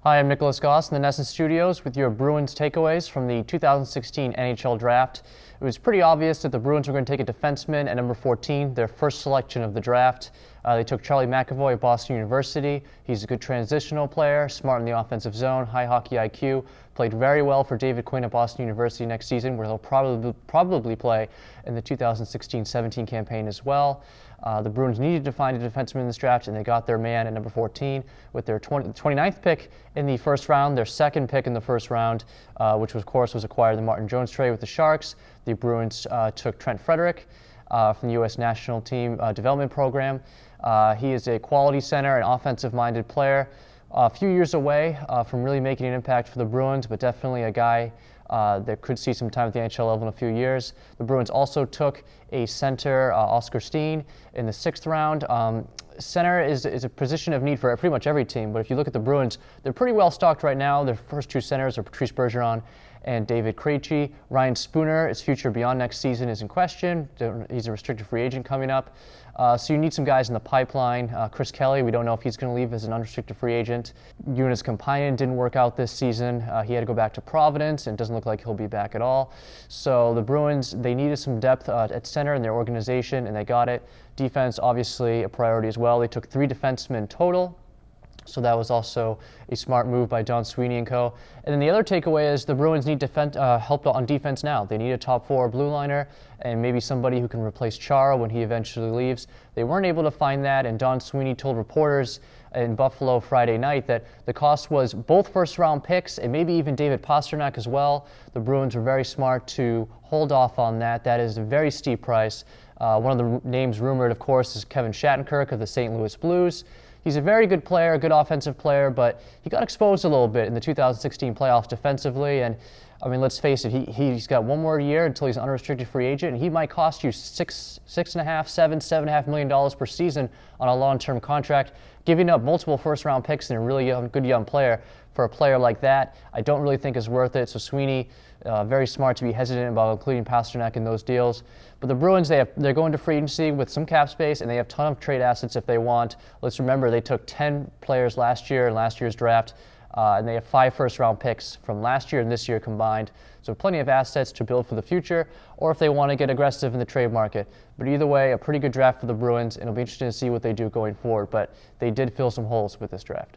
Hi, I'm Nicholas Goss in the Nesson Studios with your Bruins takeaways from the 2016 NHL Draft. It was pretty obvious that the Bruins were going to take a defenseman at number 14, their first selection of the draft. They took Charlie McAvoy of Boston University. He's a good transitional player, smart in the offensive zone, high hockey IQ, played very well for David Quinn at Boston University next season, where he'll probably play in the 2016-17 campaign as well. The Bruins needed to find a defenseman in this draft, and they got their man at number 14 with their 29th pick in the first round, their second pick in the first round, which of course was acquired in the Martin Jones trade with the Sharks. The Bruins took Trent Frederick from the U.S. national team development program. He is a quality center and offensive-minded player. A few years away from really making an impact for the Bruins, but definitely a guy that could see some time at the NHL level in a few years. The Bruins also took a center, Oscar Steen, in the 6th round. Center is a position of need for pretty much every team, but if you look at the Bruins, they're pretty well stocked right now. Their first two centers are Patrice Bergeron and David Krejci. Ryan Spooner, his future beyond next season is in question. He's a restricted free agent coming up. So you need some guys in the pipeline. Chris Keely, we don't know if he's going to leave as an unrestricted free agent. Jonas Kampanen didn't work out this season. He had to go back to Providence, and it doesn't look like he'll be back at all. So the Bruins, they needed some depth at center in their organization, and they got it. Defense, obviously, a priority as well. They took 3 defensemen total. So that was also a smart move by Don Sweeney and co. And then the other takeaway is the Bruins need help on defense now. They need a top 4 blue liner and maybe somebody who can replace Chara when he eventually leaves. They weren't able to find that, and Don Sweeney told reporters in Buffalo Friday night that the cost was both first-round picks and maybe even David Pastrnak as well. The Bruins were very smart to hold off on that. That is a very steep price. One of the names rumored, of course, is Kevin Shattenkirk of the St. Louis Blues. He's a very good player, a good offensive player, but he got exposed a little bit in the 2016 playoffs defensively. And I mean, let's face it, he's got one more year until he's an unrestricted free agent, and he might cost you $7.5 million per season on a long-term contract. Giving up multiple first-round picks and a really good young player for a player like that, I don't really think is worth it. So Sweeney, very smart to be hesitant about including Pastrnak in those deals. But the Bruins, they're going to free agency with some cap space, and they have a ton of trade assets if they want. Let's remember, they took 10 players last year in last year's draft, and they have 5 first-round picks from last year and this year combined. So plenty of assets to build for the future, or if they want to get aggressive in the trade market. But either way, a pretty good draft for the Bruins, and it'll be interesting to see what they do going forward. But they did fill some holes with this draft.